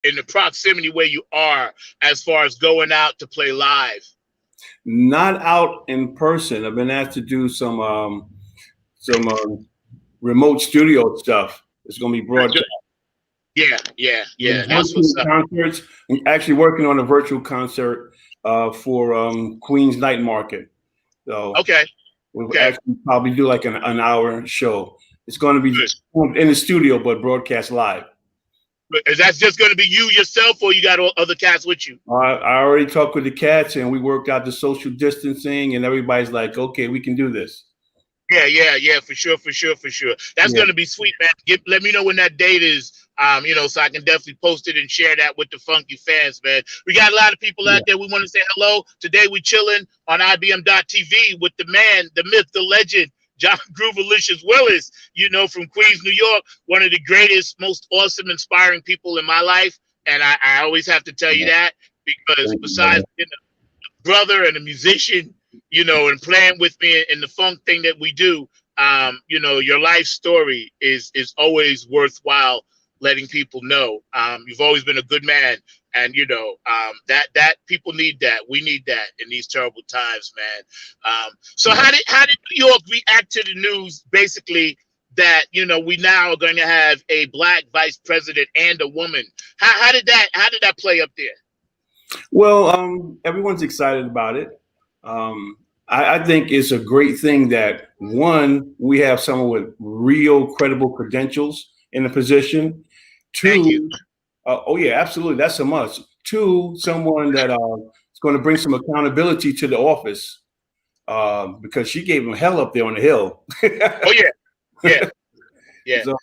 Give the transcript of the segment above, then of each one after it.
in the proximity where you are as far as going out to play live? Not out in person. I've been asked to do some remote studio stuff. It's going to be broadcast. Yeah. That's Virtual what's up. concerts. I'm actually working on a virtual concert for Queens Night Market. So Okay. we'll actually probably do like an hour show. It's going to be in the studio, but broadcast live. Is that just going to be you yourself, or you got other cats with you? I already talked with the cats, and we worked out the social distancing, and everybody's like, okay, we can do this. Yeah, for sure. That's going to be sweet, man. Let me know when that date is, so I can definitely post it and share that with the funky fans, man. We got a lot of people out there. We want to say hello. Today we chilling on IBM.TV with the man, the myth, the legend, John Groovalicious Willis, from Queens, New York, one of the greatest, most awesome, inspiring people in my life. And I always have to tell you that, because besides being a brother and a musician, and playing with me in the funk thing that we do, your life story is always worthwhile letting people know. You've always been a good man, and that people need that. We need that in these terrible times, man. So how did New York react to the news, basically, that we now are going to have a black vice president and a woman? How did that play up there? Well, everyone's excited about it. I think it's a great thing that, one, we have someone with real credible credentials in the position. Two, oh yeah, absolutely, that's a must. Two, someone that is going to bring some accountability to the office, because she gave him hell up there on the hill. Oh yeah. So,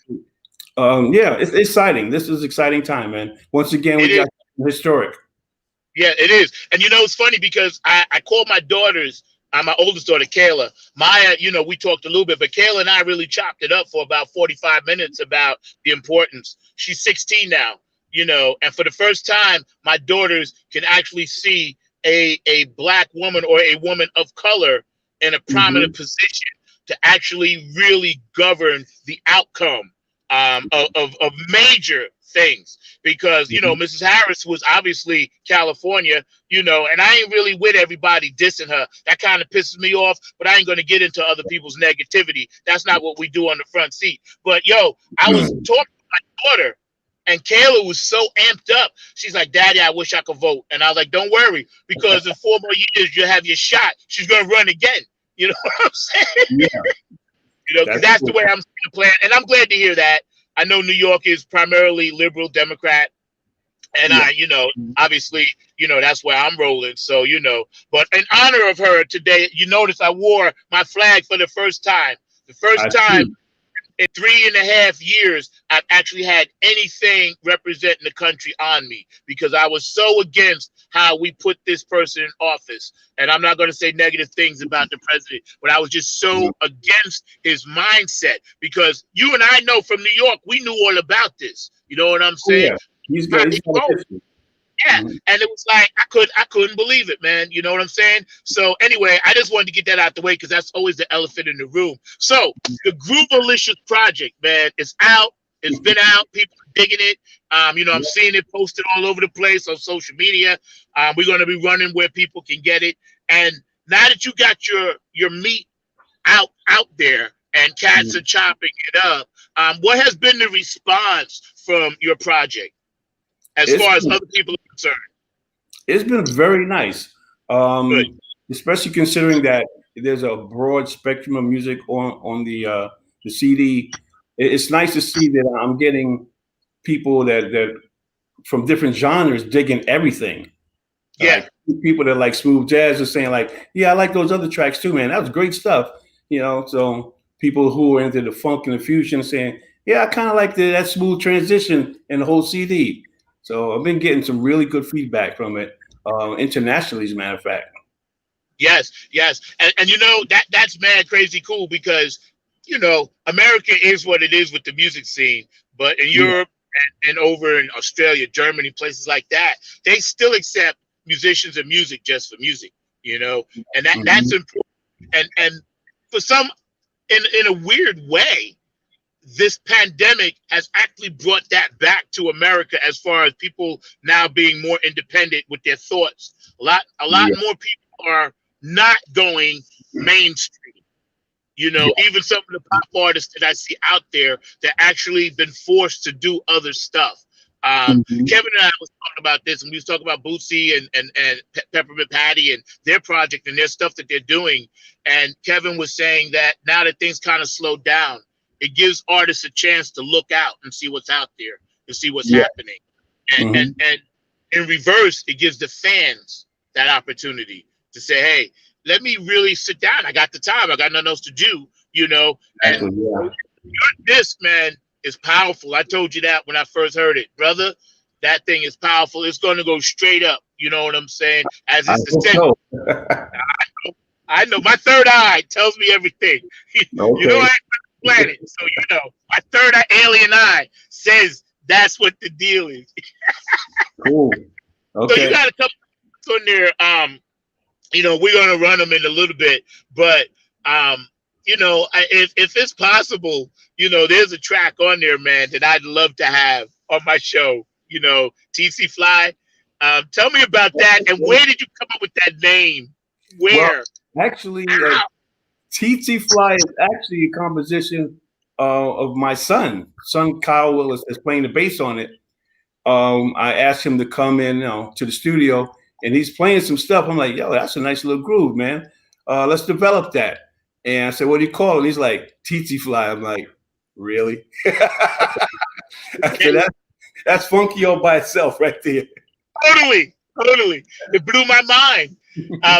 it's exciting. This is an exciting time, man. Once again, we got historic. Yeah, it is. And it's funny because I called my daughters, my oldest daughter, Kayla. Maya, we talked a little bit, but Kayla and I really chopped it up for about 45 minutes about the importance. She's 16 now, and for the first time, my daughters can actually see a black woman or a woman of color in a prominent position to actually really govern the outcome of major things, because Mrs. Harris was obviously California, and I ain't really with everybody dissing her. That kind of pisses me off, but I ain't going to get into other people's negativity. That's not what we do on the front seat. But I was talking to my daughter, and Kayla was so amped up. She's like, "Daddy, I wish I could vote." And I was like, "Don't worry, because in 4 more years you'll have your shot. She's going to run again." You know what I'm saying? Yeah. Because that's the way I'm seeing the plan, and I'm glad to hear that. I know New York is primarily liberal Democrat, and obviously, that's where I'm rolling. So, but in honor of her today, you notice I wore my flag for the first time. The first time in 3.5 years I've actually had anything representing the country on me, because I was so against how we put this person in office. And I'm not going to say negative things about the president, but I was just so against his mindset, because you and I know from New York, we knew all about this. You know what I'm saying? Yeah. He's got yeah, and it was like I couldn't believe it, man. You know what I'm saying? So anyway, I just wanted to get that out the way, because that's always the elephant in the room. So the Groovalicious project, man, is out. It's been out. People are digging it. I'm seeing it posted all over the place on social media. We're going to be running where people can get it. And now that you got your meat out there and cats are chopping it up, what has been the response from your project as far as other people are concerned? It's been very nice, especially considering that there's a broad spectrum of music on the CD. It's nice to see that I'm getting people that from different genres digging everything. Yeah, people that like smooth jazz are saying like, "Yeah, I like those other tracks too, man. That was great stuff." So people who are into the funk and the fusion are saying, "Yeah, I kind of like that smooth transition in the whole CD." So I've been getting some really good feedback from it, internationally, as a matter of fact. Yes, and that's mad crazy cool, because America is what it is with the music scene, but in Europe and over in Australia, Germany, places like that, they still accept musicians and music just for music, and that's important. And for some, in a weird way, this pandemic has actually brought that back to America as far as people now being more independent with their thoughts. A lot Yeah. more people are not going mainstream. You know, Yeah. even some of the pop artists that I see out there that actually been forced to do other stuff. Mhm. Kevin and I was talking about this, and we was talking about Bootsy and Peppermint Patty and their project and their stuff that they're doing. And Kevin was saying that now that things kind of slowed down, it gives artists a chance to look out and see what's out there, to see what's Yeah. happening. And and Mhm. and in reverse, it gives the fans that opportunity to say, hey, let me really sit down. I got the time. I got nothing else to do, you know. And Exactly. Yeah. this, man, is powerful. I told you that when I first heard it, brother. That thing is powerful. It's going to go straight up. You know what I'm saying? As I it's hope descending. so. I know my third eye tells me everything. You know, I Okay. ain't on the planet, so you know my third eye, alien eye, says that's what the deal is. Cool. So you Okay. got a couple on there. You know, we're gonna run them in a little bit, but you know, if it's possible, you know, there's a track on there, man, that I'd love to have on my show. You know, TC Fly. Tell me about that, and where did you come up with that name? Well, Where? actually, How? TT Fly is actually a composition of my son Kyle Willis, is playing the bass on it. I asked him to come in, to the studio, and he's playing some stuff. I'm like, yo, that's a nice little groove, man. Let's develop that. And I said, what do you call it? He's like, TT Fly. I'm like, really? I said, that's funky all by itself right there. Totally, totally. It blew my mind.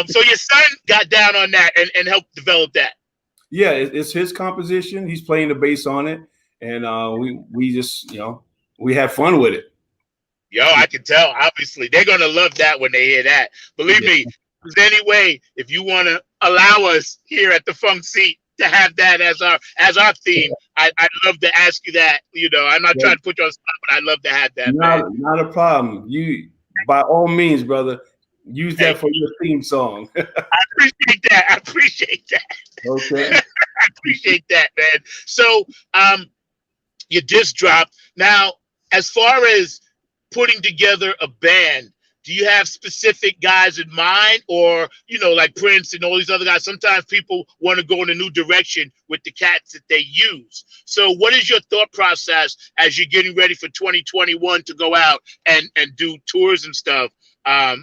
So your son got down on that and helped develop that. Yeah, it's his composition. He's playing the bass on it, and we just we have fun with it. Yo, I can tell. Obviously, they're gonna love that when they hear that. Believe Yeah, me, if there's any way, if you want to allow us here at the Funk Seat to have that as our theme, I'd love to ask you that. You know, I'm not yeah. trying to put you on spot, but I'd love to have that, man. Not a problem. You by all means, brother, use that Hey, for your theme song. I appreciate that. I appreciate that. Okay. I appreciate that, man. So, your disc dropped. Now, as far as putting together a band, do you have specific guys in mind, or you know, like Prince and all these other guys? Sometimes people want to go in a new direction with the cats that they use. So, what is your thought process as you're getting ready for 2021 to go out and do tours and stuff?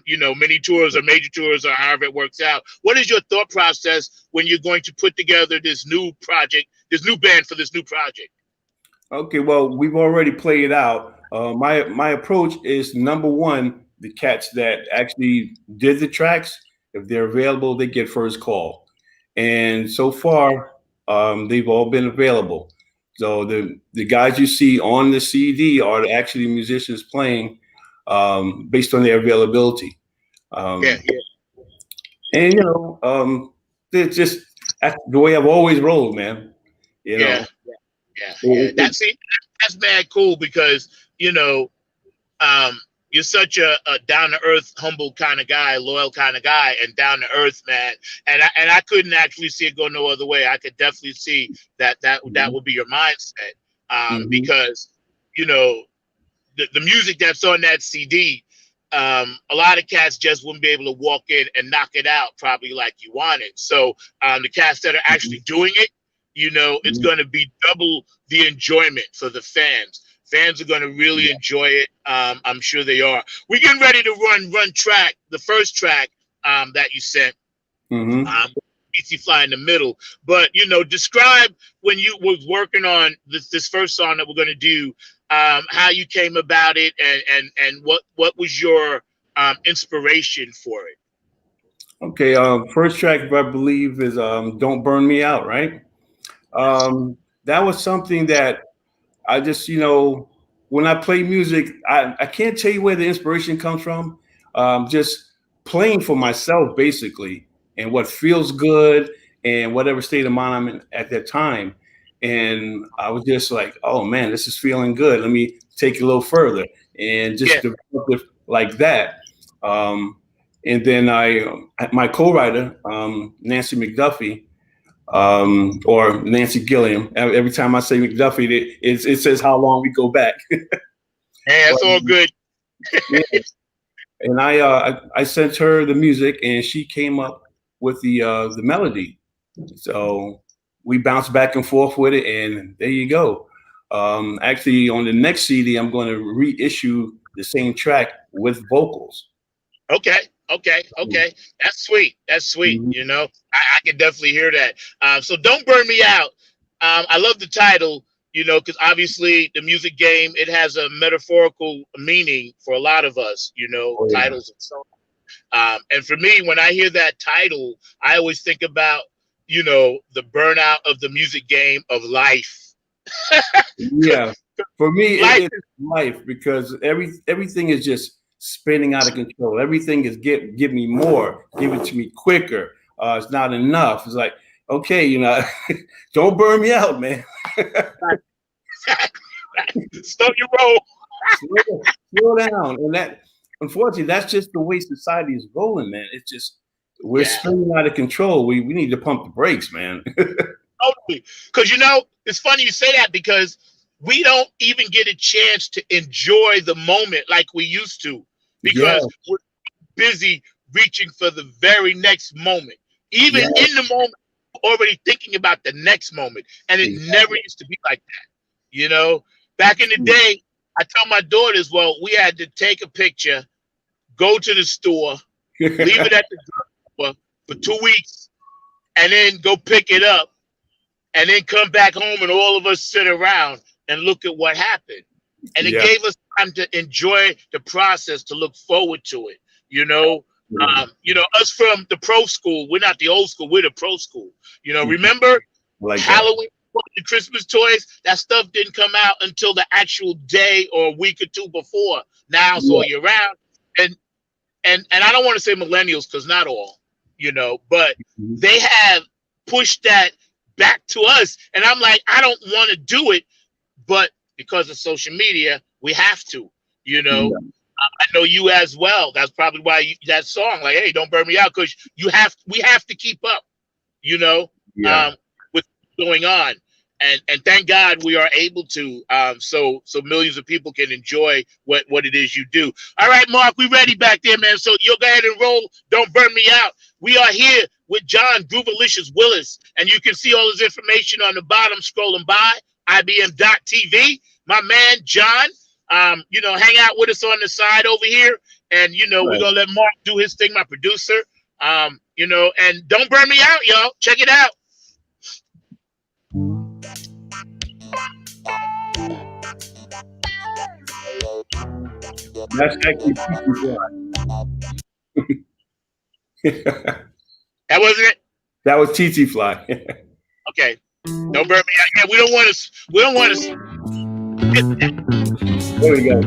You know, mini tours or major tours or however it works out. What is your thought process when you're going to put together this new project, this new band for this new project? Okay. Well, we've already played it out. My approach is number one, the cats that actually did the tracks, if they're available, they get first call. And so far, they've all been available. So the guys you see on the CD are actually musicians playing based on their availability. Yeah, Um, and it's just that's the way I've always rolled, man. You yeah, know, yeah. That's mad cool because you know um, you're such a down to earth, humble kind of guy, loyal kind of guy, and down to earth man. And I couldn't actually see it go no other way. I could definitely see that Mhm, would be your mindset mhm. because you know the music that's on that CD. A lot of cats just wouldn't be able to walk in and knock it out probably like you wanted. So the cats that are actually Mhm, doing it, you know, it's mhm. going to be double the enjoyment for the fans. Fans are going to really Yeah. enjoy it. I'm sure they are. We're getting ready to run track, the first track that you sent. Mhm. Um, BT Fly in the middle, but you know, describe when you was working on this first song that we're going to do, how you came about it, and what was your inspiration for it. Okay. First track, I believe, is "Don't Burn Me Out." Right. That was something that I just, when I play music, I can't tell you where the inspiration comes from. Just playing for myself, basically, and what feels good and whatever state of mind I'm in at that time. And I was just like, oh man, this is feeling good. Let me take it a little further and Yeah, just develop it like that. Um, and then my co-writer, Nancy McDuffie, or Nancy Gilliam. Every time I say McDuffie, it says how long we go back. Hey, that's But, all good. yeah. And I sent her the music, and she came up with the melody. So we bounced back and forth with it, and there you go. Actually, on the next CD, I'm going to reissue the same track with vocals. Okay, okay. That's sweet. That's sweet. Mhm. I can definitely hear that. So don't burn me out. I love the title. Because obviously the music game, it has a metaphorical meaning for a lot of us. Oh yeah, Titles and so on. And for me, when I hear that title, I always think about the burnout of the music game of life. yeah. For me, Life it's life because everything is just spinning out of control. Everything is give me more, give it to me quicker. It's not enough. It's like, okay, don't burn me out, man. Slow your roll. slow down. And that, unfortunately, that's just the way society is rolling, man. It's just we're Yeah. spinning out of control. We need to pump the brakes, man. Totally. Because it's funny you say that because we don't even get a chance to enjoy the moment like we used to Yeah, because we're busy reaching for the very next moment. Even yeah, in the moment, already thinking about the next moment. And it never used to be like that. Back in the day, I tell my daughters, well, we had to take a picture, go to the store, leave it at the door for 2 weeks, and then go pick it up and then come back home and all of us sit around and look at what happened. And it yeah. gave us time to enjoy the process, to look forward to it. Us from the pro school, we're not the old school, we're the pro school. Remember Like that. Halloween, the Christmas toys, that stuff didn't come out until the actual day or a week or two before. Now it's all year round. And I don't want to say millennials because not all, but they have pushed that back to us. And I'm like, I don't want to do it, but because of social media, we have to, Yeah. I know you as well. That's probably why that song, like, hey, don't burn me out, because we have to keep up, Yeah. with what's going on. And thank God we are able to, so millions of people can enjoy what it is you do. All right, Mark, we ready back there, man. So you'll go ahead and roll. Don't burn me out. We are here with John Groovalicious Willis, and you can see all his information on the bottom scrolling by IBM.TV. My man John, hang out with us on the side over here, and we're gonna let Mark do his thing, my producer. And don't burn me out, y'all. Check it out. That's actually That wasn't it. that was TT Fly. Okay. Don't burn me out. Yeah, we don't want to. We don't want to. There we go.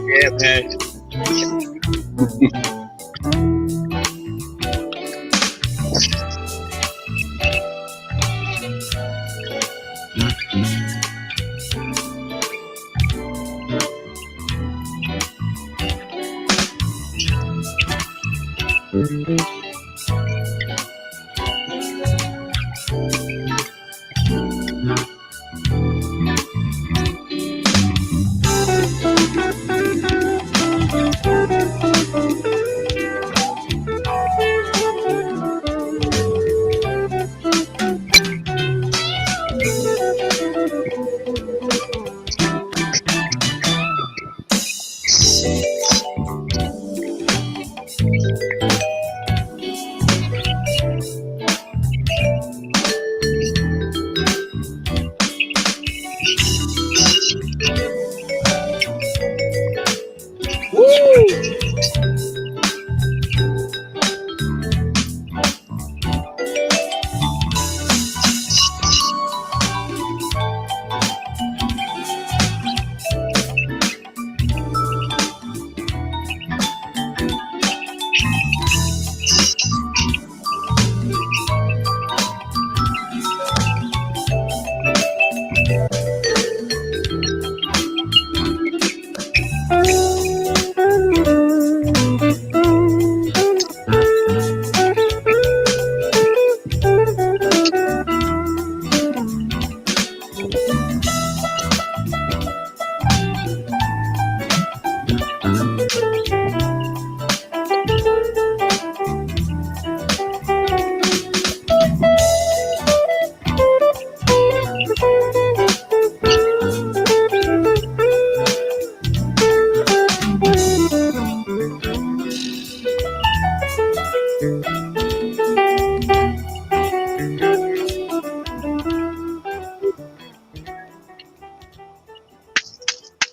Yeah, man. Woo!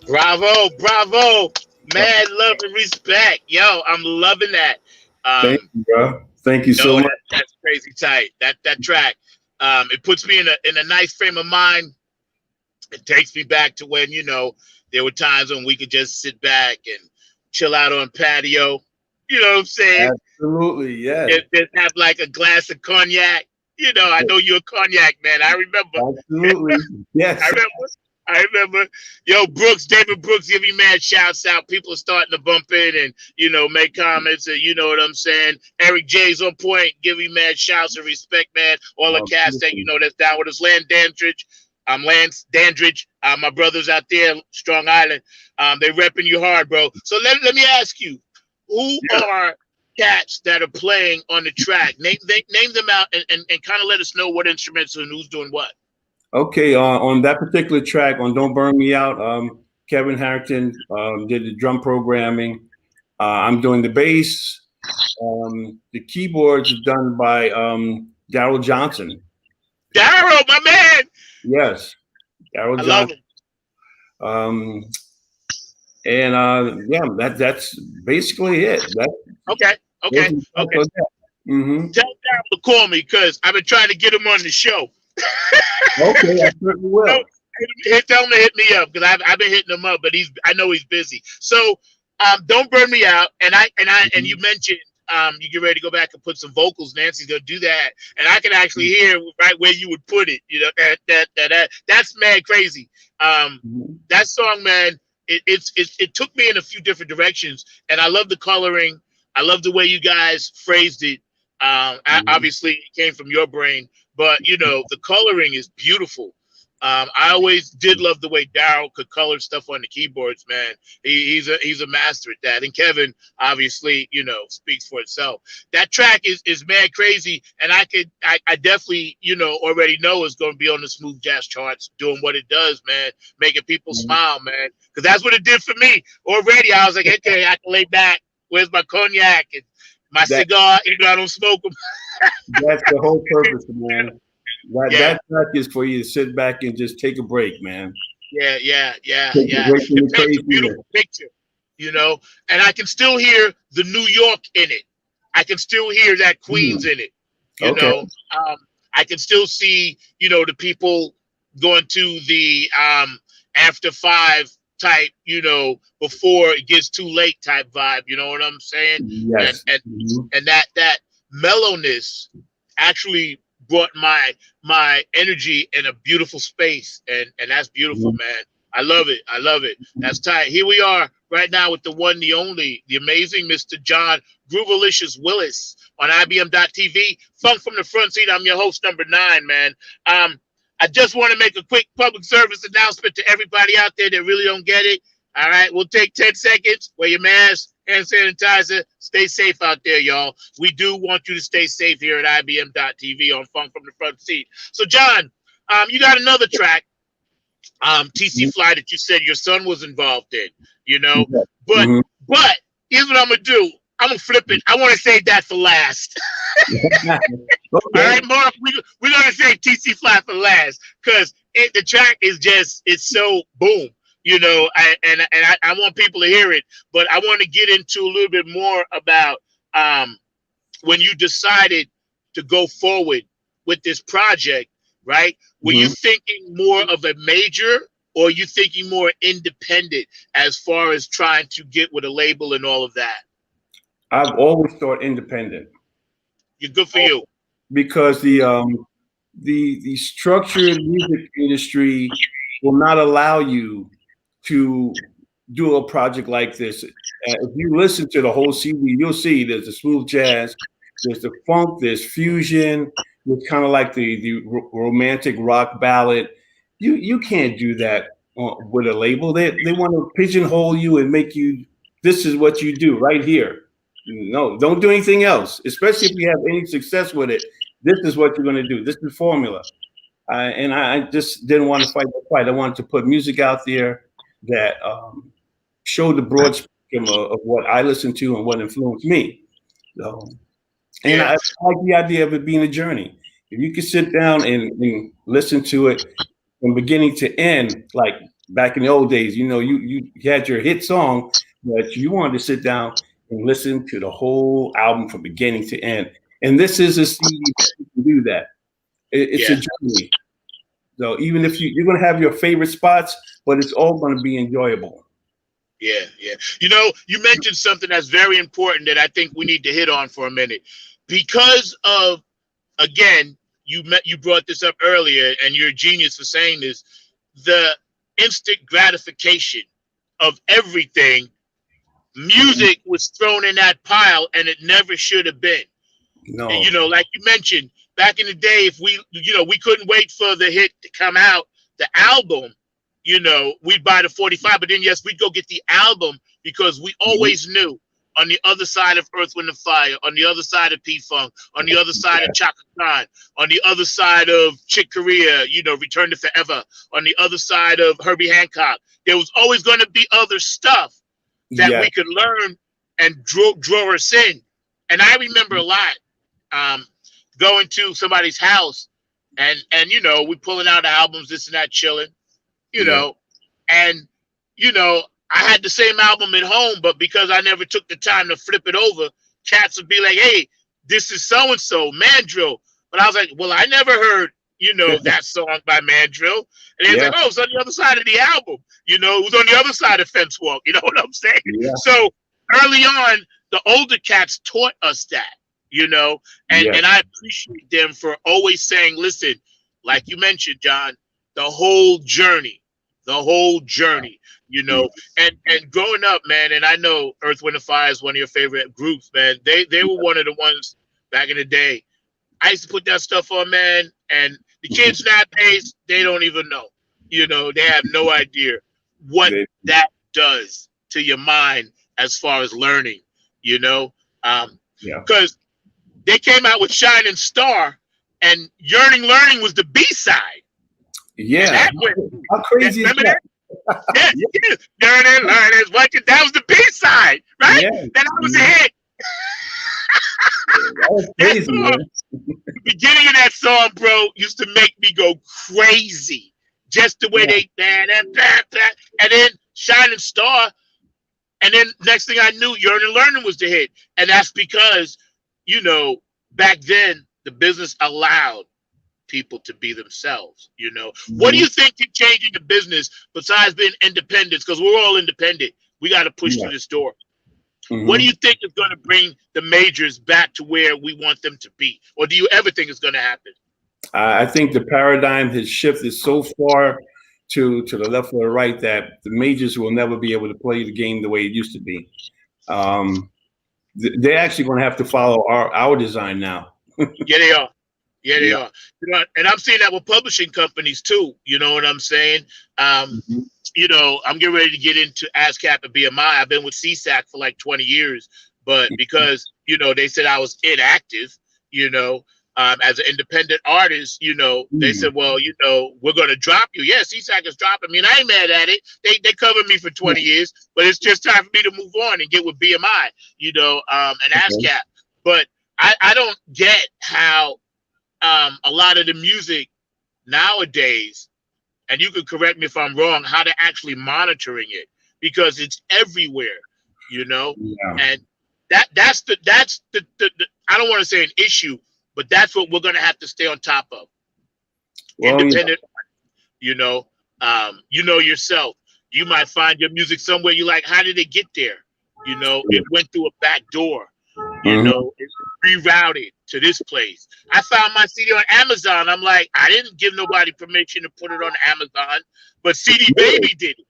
Bravo, bravo, mad love and respect. Yo, I'm loving that. Thank Um, you, bro. Thank you so yo, much. that's crazy tight. That track, it puts me in a nice frame of mind. It takes me back to when there were times when we could just sit back and chill out on patio. You know what I'm saying? Absolutely, yes. Just have like a glass of cognac. I know you're a cognac man. I remember. Absolutely. I Yes. remember. I remember. Yo, Brooks, David Brooks, giving mad shouts out. People are starting to bump in and make comments, and you know what I'm saying. Eric J's on point, giving mad shouts and respect, man. All the cast that Beautiful. that's down with us. Lance Dandridge. My brothers out there, Strong Island. They repping you hard, bro. So let me ask you, who Yeah. are cats that are playing on the track? Name them out and kind of let us know what instruments and who's doing what. Okay, on that particular track on "Don't Burn Me Out," Kevin Harrington did the drum programming. I'm doing the bass. The keyboards are done by Daryl Johnson. Daryl, my man. Yes, Daryl I love Johnson. him. Um, and yeah, that's basically it. Okay, okay, okay. Mm-hmm. Tell Daryl to call me because I've been trying to get him on the show. Okay, I certainly No, will. tell him to hit me up because I've been hitting him up, but I know he's busy. So don't burn me out. And you Mhm. mentioned you get ready to go back and put some vocals. Nancy's gonna do that, and I can actually hear right where you would put it. That's mad crazy. Mhm. That song, man, it took me in a few different directions, and I love the coloring. I love the way you guys phrased it. Mhm. Obviously, it came from your brain, but the coloring is beautiful. I always did love the way Daryl could color stuff on the keyboards, man. He's a master at that. And Kevin, obviously, speaks for itself. That track is mad crazy, and I definitely already know it's going to be on the smooth jazz charts, doing what it does, man, making people smile, man. Because that's what it did for me already. I was like, okay, I can lay back. Where's my cognac and my That cigar? Even though I don't smoke them. that's the whole purpose, man. Yeah, That track is for you to sit back and just take a break, man. Take a yeah. break from It the paints a craziness. beautiful picture, and I can still hear the New York in it. I can still hear that Queens Hmm. in it, you Okay. know. Um, I can still see, the people going to the after 5 type, before it gets too late type vibe. You know what I'm saying? And Yes. and and that mellowness actually brought my energy in a beautiful space, and that's beautiful, Mhm. man. I love it. I love it. That's tight. Here we are right now with the one, the only, the amazing Mr. John Groovalicious Willis on IBM.TV. Funk from the front seat. I'm your host, number 9, man. I just want to make a quick public service announcement to everybody out there that really don't get it. All right, we'll take 10 seconds. Wear your mask, hand sanitizer. Stay safe out there, y'all. We do want you to stay safe here at IBM.TV on Funk from the Front Seat. So, John, you got another track, TC Fly, that you said your son was involved in, but Mhm. but here's what I'm gonna do. I'm gonna flip it. I want to save that for last. All Okay. right, Mark, we're gonna save TC Fly for last because the track is it's so boom. I want people to hear it, but I want to get into a little bit more about um, when you decided to go forward with this project, right? Were you Mhm. thinking more of a major, or are you thinking more independent as far as trying to get with a label and all of that? I've always thought independent You're good for you. because the structured music industry will not allow you to do a project like this. If you listen to the whole CD, you'll see there's the smooth jazz, there's the funk, there's fusion, there's kind of like the romantic rock ballad. You can't do that with a label. They want to pigeonhole you and make you. This is what you do right here. No, don't do anything else. Especially if you have any success with it. This is what you're going to do. This is the formula. And I just didn't want to fight the fight. I wanted to put music out there that showed the broad spectrum of what I listened to and what influenced me. So, and Yeah, I like the idea of it being a journey. If you could sit down and listen to it from beginning to end, like back in the old days, you had your hit song, but you wanted to sit down and listen to the whole album from beginning to end. And this is a CD that you can do that. It's a yeah, journey. So even if you're going to have your favorite spots, but it's all going to be enjoyable. yeah, yeah. You mentioned something that's very important that I think we need to hit on for a minute, because of, again, you brought this up earlier, and you're a genius for saying this. The instant gratification of everything. Mhm. Music was thrown in that pile, and it never should have been. And, No. like you mentioned, back in the day, if we couldn't wait for the hit to come out, the album, we'd buy the 45, but then yes, we'd go get the album because we Mhm. always knew on the other side of Earth, Wind and Fire, on the other side of P Funk, on the other side of Chaka Khan, on the other side of Chick Corea, Return to Forever, on the other side of Herbie Hancock, there was always going to be other stuff that Yeah. we could learn and draw us in. And I remember a lot, um, going to somebody's house, and we pulling out albums, this and that, chilling, you Yeah. know, and I had the same album at home, but because I never took the time to flip it over, cats would be like, "Hey, this is so and so Mandrill," but I was like, "Well, I never heard." That song by Mandrill. And he's Yeah. like, "Oh, it's on the other side of the album. It was on the other side of Fence Walk." You know what I'm saying? Yeah. So early on, the older cats taught us that, and Yeah. I appreciate them for always saying, "Listen, like you mentioned, John, the whole journey, the whole journey, Yeah. and growing up, man, and I know Earth, Wind, and Fire is one of your favorite groups, man. They were one of the ones back in the day. I used to put that stuff on, man, and the kids nowadays, they don't even know. They have no idea what They- that does to your mind as far as learning, you know? Um, yeah. because they came out with Shining Star, and Yearning Learning was the B side. And Yeah. that went, How crazy is remember that? that? Yeah, Yeah. yeah. Yearning Learning is what that was the B side, right? Yeah. That was a hit. That was That crazy, song, man. the beginning of that song, bro, used to make me go crazy. Just the way Yeah. they and then Shining Star, and then next thing I knew, Yearning Learning was the hit. And that's because, back then the business allowed people to be themselves. What do Mhm. you think can change in the business besides being independents? Because we're all independent. We got to push Yeah. through this door. What do Hmm. you think is going to bring the majors back to where we want them to be? Or do you ever think it's going to happen? I think the paradigm has shifted so far to the left or the right that the majors will never be able to play the game the way it used to be. Um, they're actually going to have to follow our design now. Yeah, they are. Yeah, they Yeah. are. And I'm seeing that with publishing companies too. You know what I'm saying? Um, Mhm. I'm getting ready to get into ASCAP and BMI. I've been with CSAC for like 20 years, but because they said I was inactive, you know, as an independent artist, they Mhm. said, well, we're gonna drop you. Yeah, CSAC is dropping me, and I ain't mad at it. They covered me for 20 years, but it's just time for me to move on and get with BMI, and Okay. ASCAP. But I don't get how a lot of the music nowadays, and you can correct me if I'm wrong, how they're actually monitoring it because it's everywhere, you know, Yeah. and that's the I don't want to say an issue, but that's what we're gonna have to stay on top of. Well, yeah. Independent, you know, yourself. You might find your music somewhere you like. How did it get there? It went through a back door. Mhm. It rerouted to this place. I found my CD on Amazon. I'm like, I didn't give nobody permission to put it on Amazon, but CD Really? Baby did it,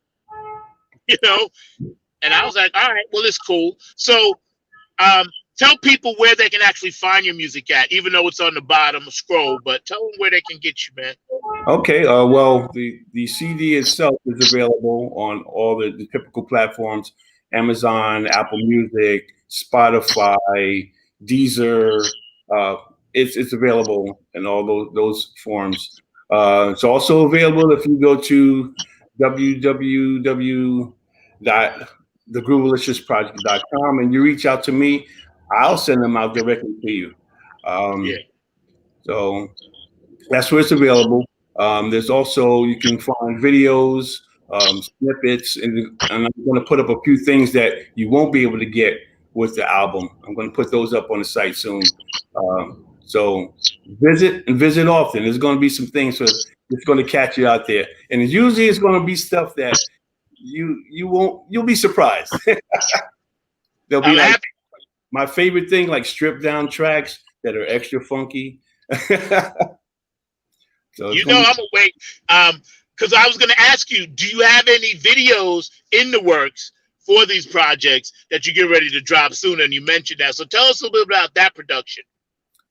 you know? And I was like, all right, well, it's cool. So tell people where they can actually find your music at, even though it's on the bottom scroll, but tell them where they can get you, man. Okay. Well, the CD itself is available on all the typical platforms: Amazon, Apple Music, Spotify, Deezer. Uh, it's available in all those forms. It's also available if you go to www.thegroovalicious.project.com and you reach out to me. I'll send them out directly to you. Yeah. Um, so that's where it's available. There's also you can find videos, snippets, and I'm going to put up a few things that you won't be able to get with the album. I'm going to put those up on the site soon. So visit often. There's going to be some things so it's going to catch you out there, and usually it's going to be stuff that you'll be surprised. There'll be I'm like happy. my favorite thing, like stripped down tracks that are extra funky. So it's going to I'm gonna wait. Because I was gonna ask you, do you have any videos in the works for these projects that you get ready to drop soon? And you mentioned that. So tell us a little bit about that production.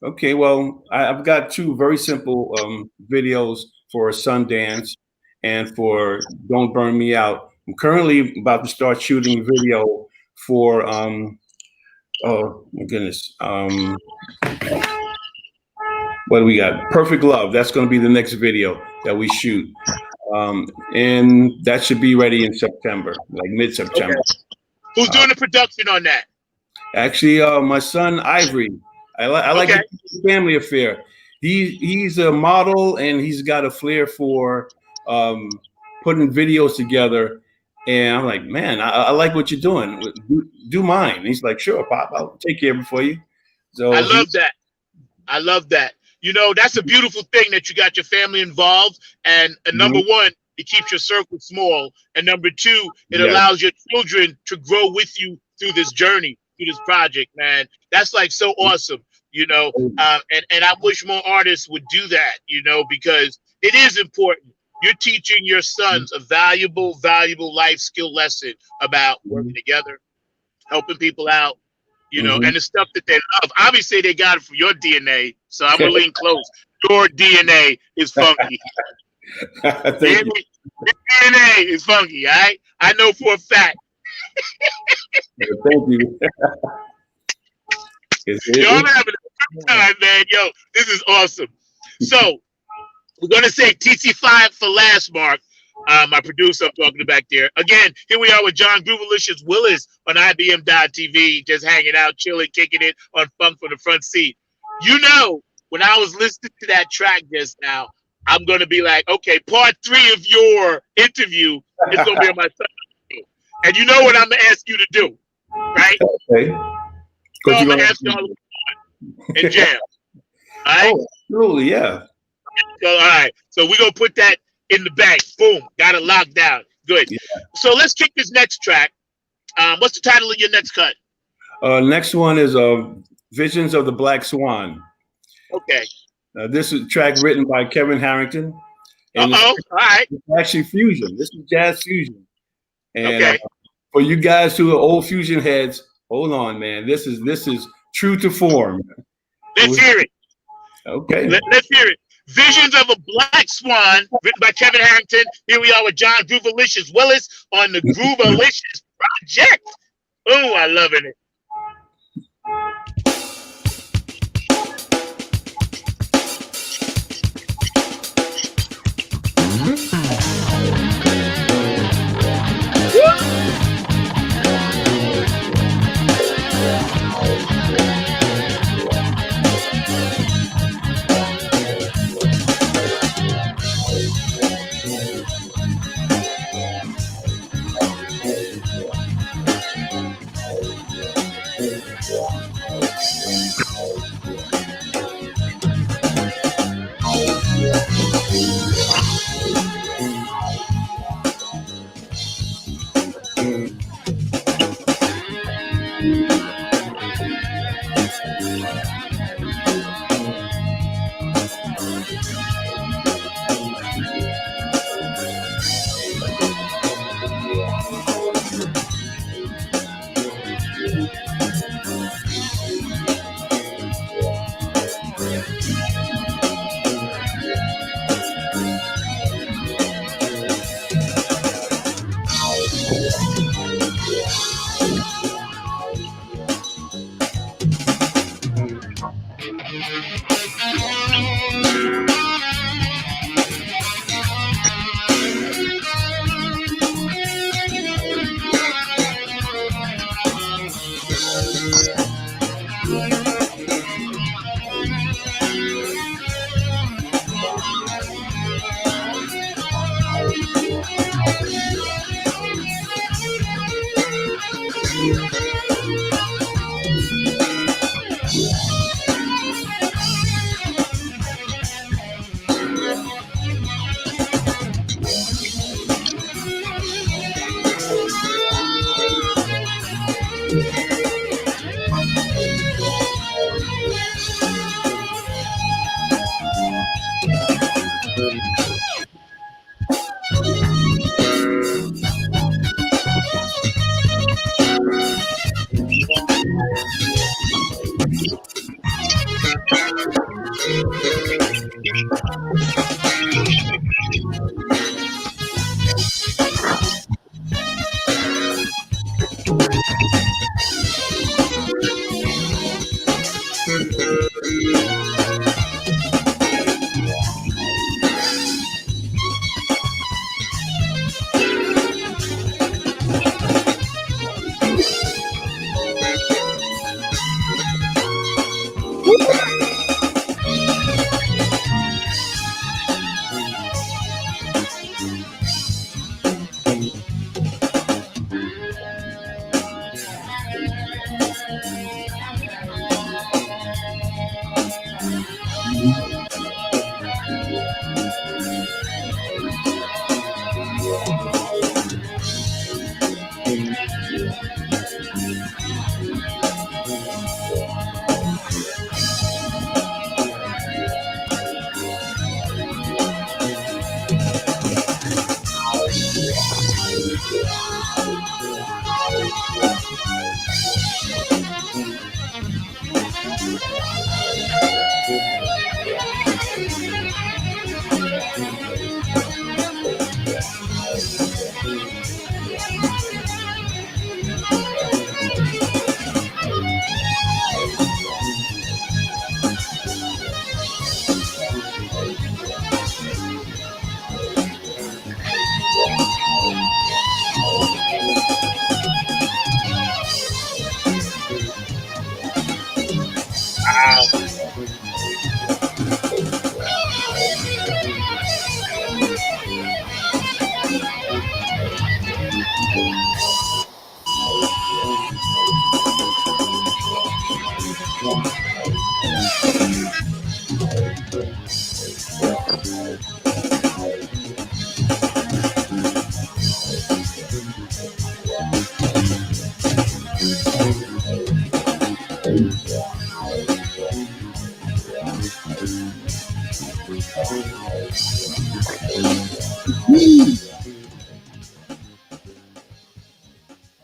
Okay, well, I've got two very simple videos for Sundance and for Don't Burn Me Out. I'm currently about to start shooting video for, oh my goodness, what do we got? Perfect Love. That's going to be the next video that we shoot. And that should be ready in September, like Okay. mid-September. Who's Uh, doing the production on that? Actually, my son Ivory. I like Okay. the family affair. He's a model and he's got a flair for um, putting videos together. And I'm like, man, I like what you're doing. Do mine. And he's like, sure, Pop. I'll take care of it for you. I So he, love that. I love that. That's a beautiful thing that you got your family involved. And number Mhm. one, it keeps your circle small. And number two, it Yes. allows your children to grow with you through this journey, through this project, man. That's like so awesome, and I wish more artists would do that, because it is important. You're teaching your sons a valuable, valuable life skill lesson about working Mhm. together, helping people out, Mhm. and the stuff that they love. Obviously, they got it from your DNA, so I'm gonna lean close. Your DNA is funky. You Thank hear you. me? Your DNA is funky. All right, I know for a fact. Thank you. Yo, I'm having a good time, man. Yo, this is awesome. So we're gonna say TC5 for last, Mark. My producer, I'm talking to back there. Again, here we are with John Groovalicious Willis on IBM.TV, just hanging out, chilling, kicking it on Funk from the Front Seat. When I was listening to that track just now, I'm gonna be like, okay, part 3 of your interview is gonna be on my Sunday. And you know what I'm gonna ask you to do, right? Okay. So What I'm you gonna gonna ask y'all and jam. All right? Oh, absolutely, yeah. So, all right. So we're gonna put that in the bank. Boom. Got it locked down. Good. Yeah. So let's kick this next track. What's the title of your next cut? Next one is Visions of the Black Swan. Okay. This is a track written by Kevin Harrington, and Uh-oh. All right. it's actually fusion. This is jazz fusion. And Okay. for you guys who are old fusion heads, hold on, man. This is true to form. Let's hear it. Okay. Let's hear it. Visions of a Black Swan, written by Kevin Harrington. Here we are with John Groovalicious Willis on the Groovalicious Project. Oh, I loving it.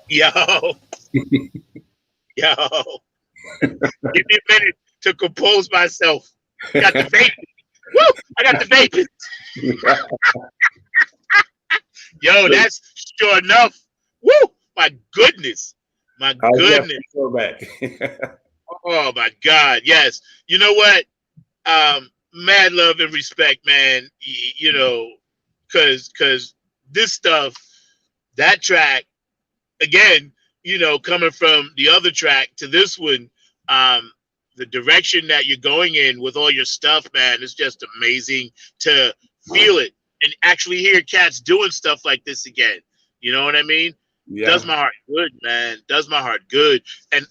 Yo, yo, give me a minute to compose myself. Got the vape. Woo! I got the vaping. Yo, that's sure enough. Woo! My goodness. My goodness. Go back. Oh my God. Yes. You know what? Mad love and respect, man. You know, cause this stuff, that track, again, you know, coming from the other track to this one, the direction that you're going in with all your stuff, man, is just amazing to feel it and actually hear cats doing stuff like this again. You know what I mean? Does Yeah. my heart good, man. Does my heart good. And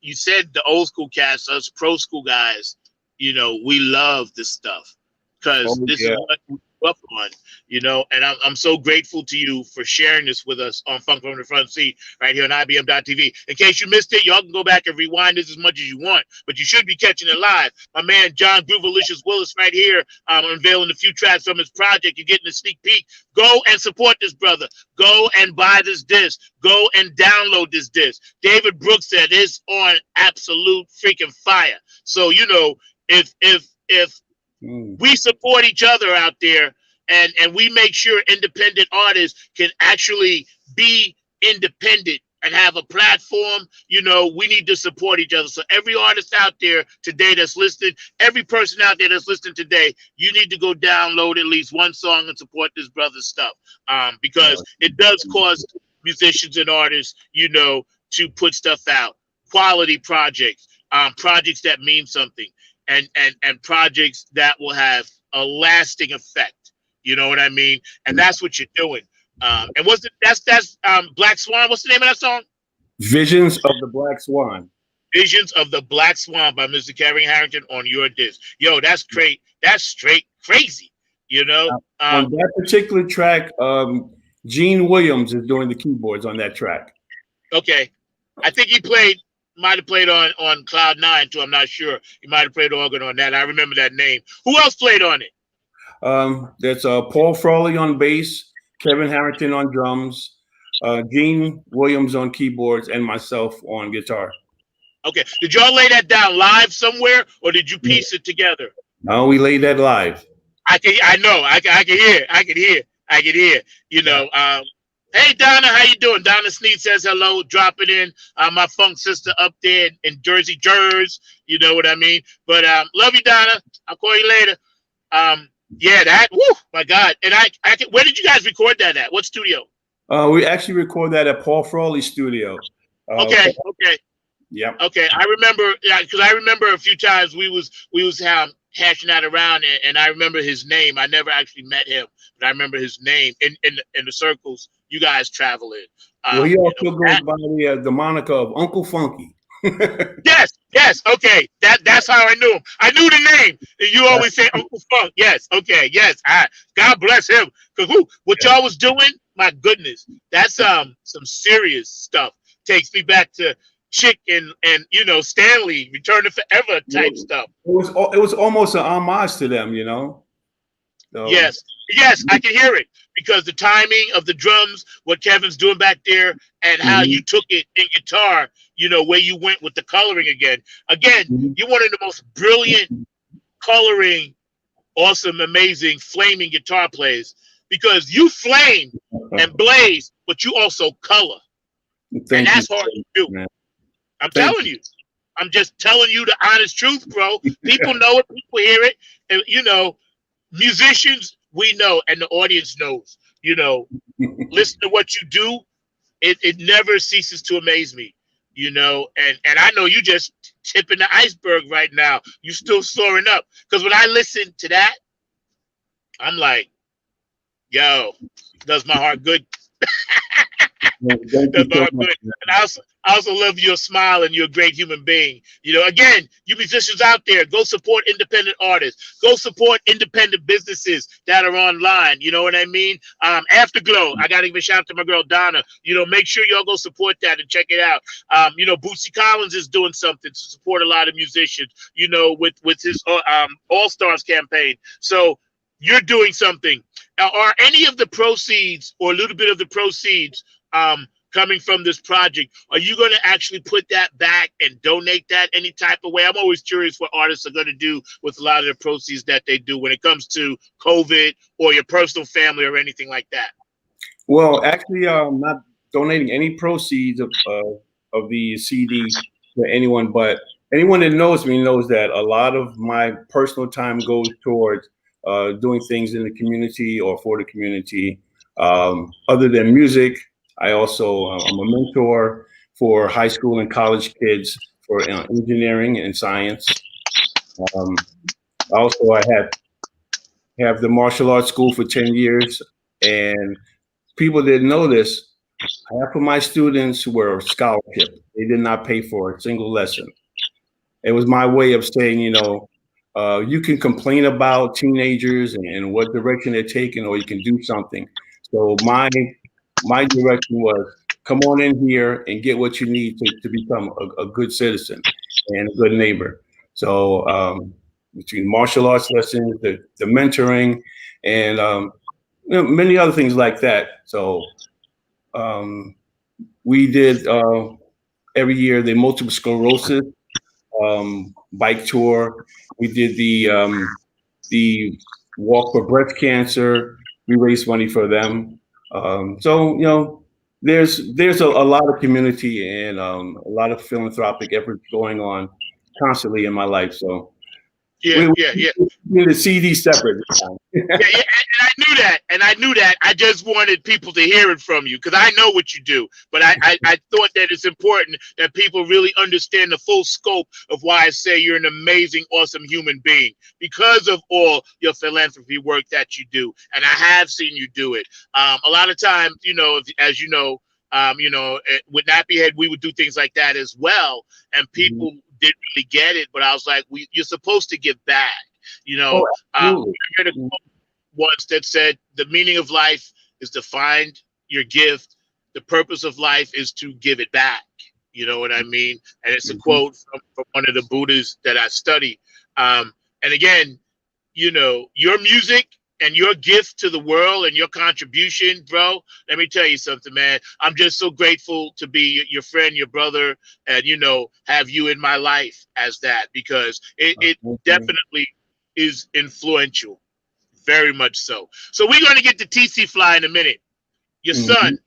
you said the old school cats, us pro school guys, you know, we love this stuff because Oh this is yeah. what we grew up on, you know, and I'm so grateful to you for sharing this with us on Funk from the Front Seat right here on IBM.TV. In case you missed it, y'all can go back and rewind this as much as you want, but you should be catching it live. My man John Groovalicious Willis right here, unveiling a few tracks from his project. You're getting a sneak peek. Go and support this brother. Go and buy this disc. Go and download this disc. David Brooks said it's on absolute freaking fire. So, you know, if we support each other out there and we make sure independent artists can actually be independent and have a platform, you know, we need to support each other. So every artist out there today that's listening, every person out there that's listening today, you need to go download at least one song and support this brother's stuff, because it does cost musicians and artists, you know, to put stuff out. Quality projects, projects that mean something, and projects that will have a lasting effect. You know what I mean? And that's what you're doing. And what's it? That's Black Swan. What's the name of that song? Visions of the Black Swan. Visions of the Black Swan by Mr. Kevin Harrington on your disc. Yo, that's great. That's straight crazy. You know. On that particular track, Gene Williams is doing the keyboards on that track. Okay, I think he might have played on Cloud 9 too. I'm not sure. He might have played organ on that. I remember that name. Who else played on it? That's Paul Frawley on bass, Kevin Harrington on drums, Gene Williams on keyboards, and myself on guitar. Okay. Did y'all lay that down live somewhere, or did you piece it together? No, we laid that live. I know. I can hear. You know. Hey Donna, how you doing? Donna Sneed says hello, dropping in. My funk sister up there in Jersey, you know what I mean? But love you, Donna. I'll call you later. Yeah, that. Woo, my God. And I can. Where did you guys record that at? What studio? We actually record that at Paul Frawley's studio. Okay. Yeah. Okay, I remember, because I remember a few times we was hashing that around, and I remember his name. I never actually met him, but I remember his name in the circles you guys travel in. Well, he also goes by the moniker of Uncle Funky. Yes. Okay, that's how I knew him. I knew the name. You always say Uncle Funk. Yes. Okay. Yes. God bless him. Cause what y'all was doing, my goodness, that's some serious stuff. Takes me back to Chick and you know Stanley, Return to Forever type stuff. It was almost an homage to them, you know. So. Yes, I can hear it because the timing of the drums, what Kevin's doing back there, and how you took it in guitar, you know, where you went with the coloring again. You're one of the most brilliant coloring, awesome, amazing, flaming guitar players because you flame and blaze, but you also color. And that's hard to do. Man. I'm telling you. I'm just telling you the honest truth, bro. People know it, people hear it, and you know, musicians, we know, and the audience knows. You know, listen to what you do. It never ceases to amaze me. You know, and I know you just tipping the iceberg right now. You still soaring up. Because when I listen to that, I'm like, yo, does my heart good. And I also love your smile, and you're a great human being. You know, again, you musicians out there, go support independent artists. Go support independent businesses that are online. You know what I mean? Afterglow, I got to give a shout out to my girl Donna. You know, make sure y'all go support that and check it out. You know, Bootsy Collins is doing something to support a lot of musicians. You know, with his All Stars campaign. So you're doing something. are any of the proceeds or a little bit of the proceeds coming from this project, are you going to actually put that back and donate that any type of way? I'm always curious what artists are going to do with a lot of the proceeds that they do when it comes to COVID or your personal family or anything like that. Well, actually, I'm not donating any proceeds of the CD to anyone, but anyone that knows me knows that a lot of my personal time goes towards doing things in the community or for the community. Other than music, I also I'm a mentor for high school and college kids for engineering and science. Also, I have the martial arts school for 10 years, and people didn't know this. Half of my students were scholarship. They did not pay for a single lesson. It was my way of saying, you can complain about teenagers and what direction they're taking, or you can do something. So my direction was come on in here and get what you need to become a good citizen and a good neighbor. So between martial arts lessons, the mentoring, and many other things like that. So we did every year the multiple sclerosis bike tour. We did the walk for breast cancer. We raised money for them. So there's a lot of community and a lot of philanthropic efforts going on constantly in my life. So yeah. We the CD separate. Yeah, and I knew that. I just wanted people to hear it from you because I know what you do. But I thought that it's important that people really understand the full scope of why I say you're an amazing, awesome human being because of all your philanthropy work that you do. And I have seen you do it. A lot of times, as you know, with Nappy Head, we would do things like that as well. And people didn't really get it. But I was like, you're supposed to give back. You're the ones that said the meaning of life is to find your gift. The purpose of life is to give it back. You know what I mean? And it's a quote from one of the Buddhas that I study. And again, your music and your gift to the world and your contribution, bro, let me tell you something, man. I'm just so grateful to be your friend, your brother, and, have you in my life as that because it definitely is influential. Very much so. So we're going to get to TC Fly in a minute. Your son,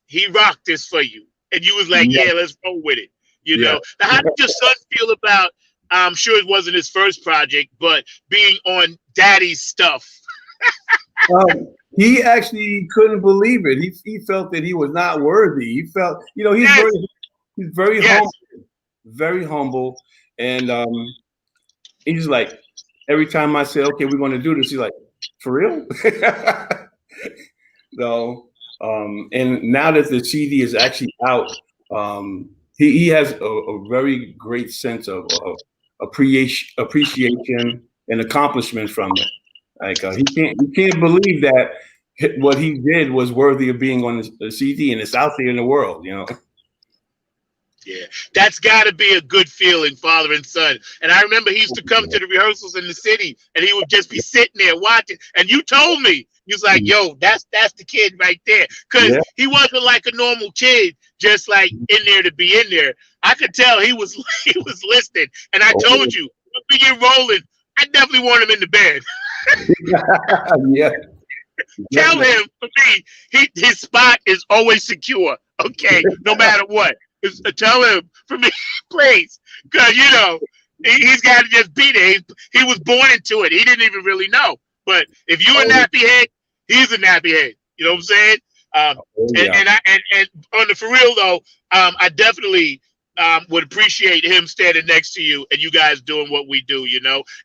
he rocked this for you. And you was like, yeah, let's roll with it. Now, how did your son feel about, I'm sure it wasn't his first project, but being on daddy's stuff? He actually couldn't believe it. He felt that he was not worthy. He felt, he's very humble, very humble. And he's like, every time I say, okay, we're going to do this, he's like, for real? So, and now that the CD is actually out, he has a very great sense of appreciation and accomplishment from it. Like he can't believe that what he did was worthy of being on the CD, and it's out there in the world, Yeah, that's got to be a good feeling, father and son. And I remember he used to come to the rehearsals in the city, and he would just be sitting there watching. And you told me, he was like, "Yo, that's the kid right there," because he wasn't like a normal kid, just like in there to be in there. I could tell he was listening. And I told you, when we get rolling, I definitely want him in the band. Tell him for me, his spot is always secure. Okay, no matter what. Tell him for me, please, because he's got to just be there. He was born into it. He didn't even really know. But if you're a nappy head, he's a nappy head. You know what I'm saying? And on the for real though, I definitely would appreciate him standing next to you and you guys doing what we do.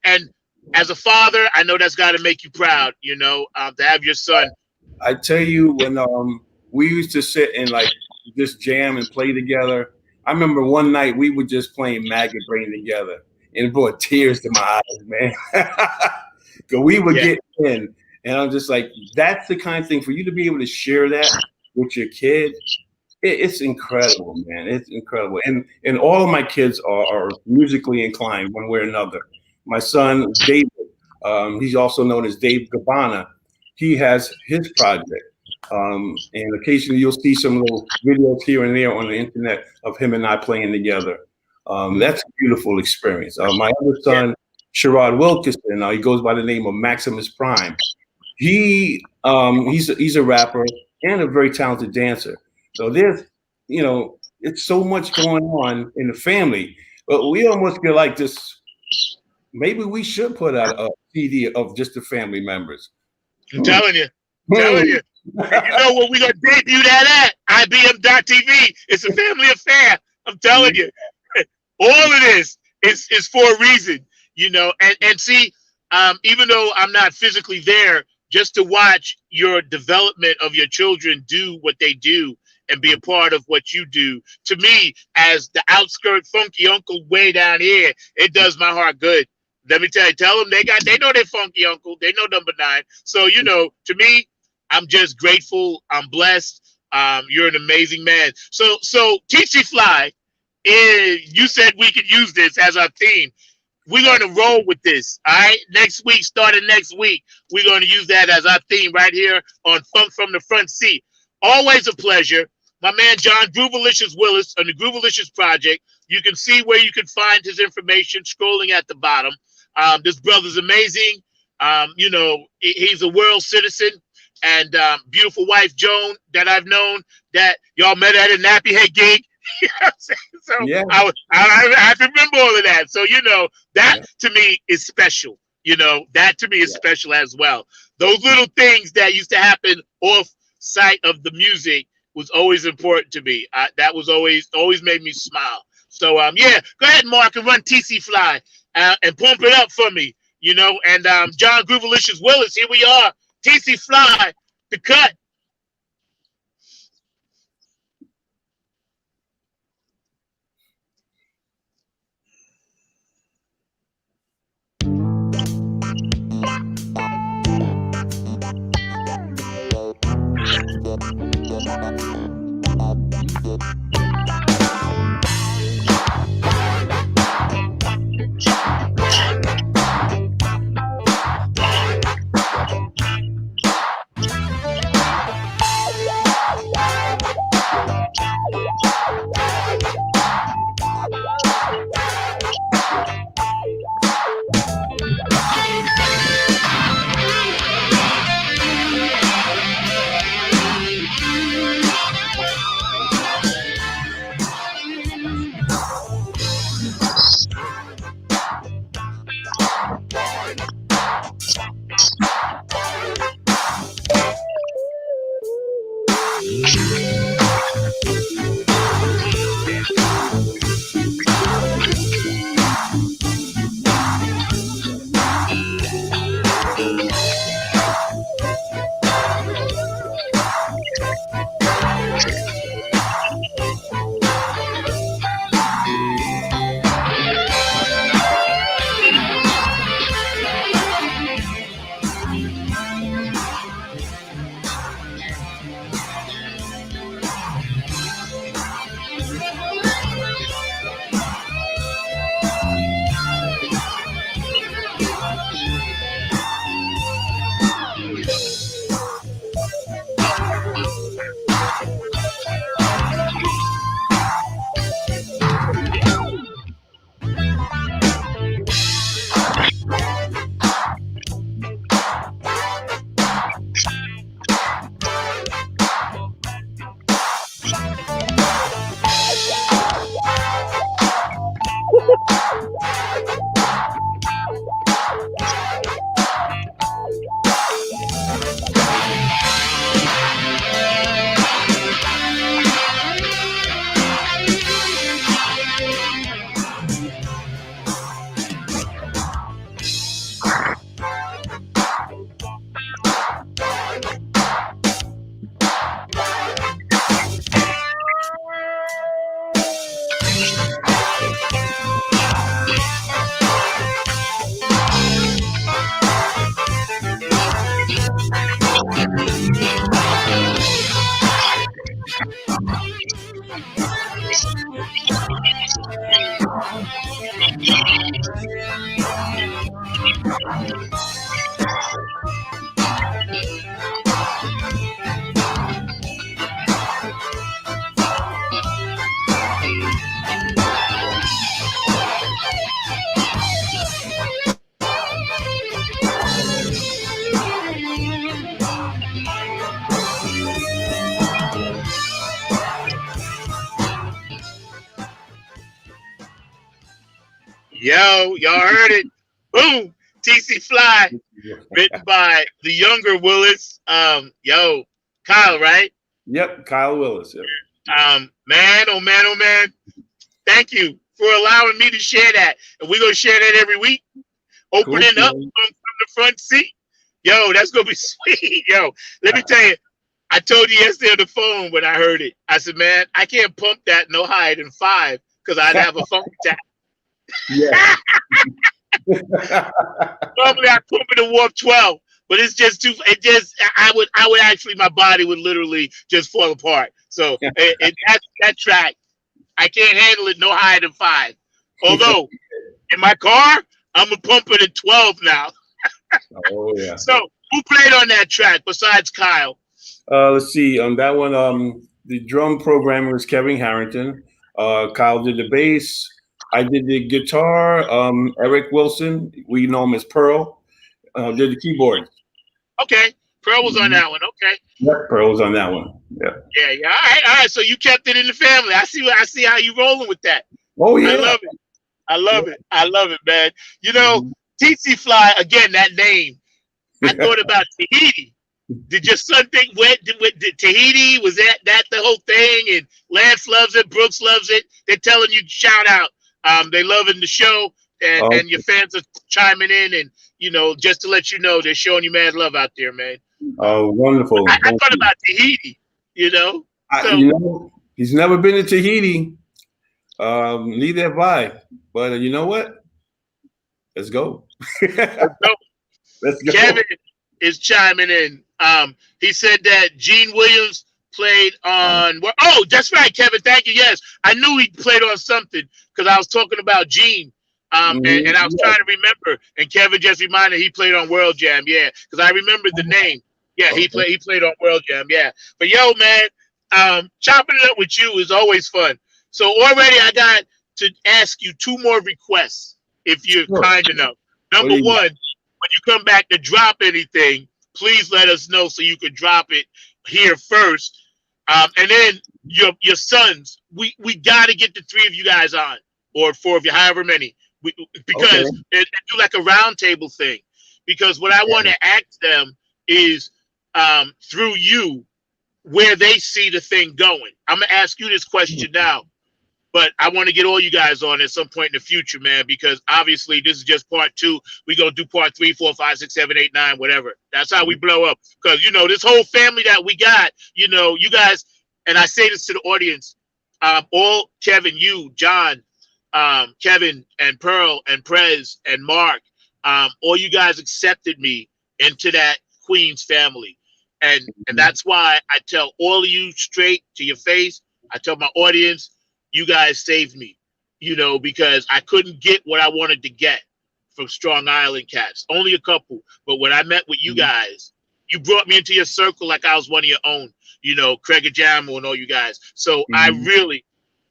And as a father, I know that's got to make you proud. To have your son. I tell you, when we used to sit and like just jam and play together. I remember one night we were just playing Maggot Brain together, and it brought tears to my eyes, man. Because we would get in, and I'm just like, that's the kind of thing for you to be able to share that with your kid. It's incredible, man. It's incredible, and all of my kids are musically inclined one way or another. My son David, he's also known as Dave Gabbana. he has his project. And occasionally you'll see some little videos here and there on the internet of him and I playing together. That's a beautiful experience. My other son, Sherrod Wilkinson, he goes by the name of Maximus Prime. He's a rapper and a very talented dancer. So there's, it's so much going on in the family, but we almost feel like this. Maybe we should put out a CD of just the family members. I'm telling you. You know what we're going to debut that at? IBM.TV. It's a family affair. I'm telling you. All of this is for a reason, and see, even though I'm not physically there, just to watch your development of your children do what they do and be a part of what you do, to me, as the outskirt funky uncle way down here, it does my heart good. Let me tell them they know their funky uncle. They know number 9. So, to me, I'm just grateful. I'm blessed. You're an amazing man. So TC Fly, you said we could use this as our theme. We're going to roll with this. All right. Starting next week, we're going to use that as our theme right here on Funk from the Front Seat. Always a pleasure. My man, John Groovalicious Willis on the Groovalicious Project. You can see where you can find his information scrolling at the bottom. This brother's amazing. He's a world citizen. And beautiful wife, Joan, that I've known, that y'all met at a Nappy Head gig. You know what I'm saying? So yeah. I have to remember all of that. So, that to me is special. That to me is special as well. Those little things that used to happen off site of the music was always important to me. That was always made me smile. So, go ahead, Mark, and run TC Fly and pump it up for me, and John Groovalicious Willis, here we are. TC Fly, the cut. Yo, y'all heard it. Boom. TC Fly, written by the younger Willis. Yo, Kyle, right? Yep, Kyle Willis. Yep. Man, oh man, oh man. Thank you for allowing me to share that. And we're gonna share that every week. Cool. Opening up from the front seat. Yo, that's gonna be sweet. Yo, let me tell you, I told you yesterday on the phone when I heard it. I said, man, I can't pump that no higher than 5 because I'd have a phone tap. Yeah. Normally I pump it to warp 12, but it's just too. It just I would actually my body would literally just fall apart. So that track I can't handle it no higher than 5. Although in my car I'm gonna pump it at 12 now. Oh yeah. So who played on that track besides Kyle? Let's see. On that one, the drum programmer is Kevin Harrington. Kyle did the bass. I did the guitar. Eric Wilson, we know him as Pearl, did the keyboards. Okay, Pearl was on that one. Okay. Yep, Pearl was on that one. Yeah. Yeah. All right. So you kept it in the family. I see how you rolling with that. Oh yeah. I love it, man. You know, TC Fly again. That name. I thought about Tahiti. Did your son think did Tahiti? Was that the whole thing? And Lance loves it. Brooks loves it. They're telling you shout out. They loving the show, and your fans are chiming in, and just to let you know, they're showing you mad love out there, man. Oh, wonderful. I thought about Tahiti. He's never been to Tahiti. Neither have I. But you know what? Let's go. Let's go. Kevin is chiming in. He said that Gene Williams played on. Oh, that's right, Kevin. Thank you. Yes, I knew he played on something because I was talking about Gene. And I was trying to remember, and Kevin just reminded he played on World Jam. Yeah, because I remembered the name. Yeah, he played on World Jam. Yeah, but yo, man, chopping it up with you is always fun. So already I got to ask you 2 more requests if you're kind enough. Number one, when you come back to drop anything, please let us know so you can drop it here first. And then your sons, we got to get the 3 of you guys on, or 4 of you, however many, because they do like a round table thing. Because what I want to ask them is through you where they see the thing going. I'm gonna ask you this question now, but I want to get all you guys on at some point in the future, man, because obviously this is just part 2. We're going to do part 3, 4, 5, 6, 7, 8, 9, whatever. That's how we blow up. Because, this whole family that we got, you guys, and I say this to the audience, all Kevin, you, John, Kevin and Pearl and Prez and Mark, all you guys accepted me into that Queens family. And that's why I tell all of you straight to your face. I tell my audience, you guys saved me, because I couldn't get what I wanted to get from Strong Island cats. Only a couple. But when I met with you guys, you brought me into your circle like I was one of your own, Craig Ajamo and all you guys. So I really,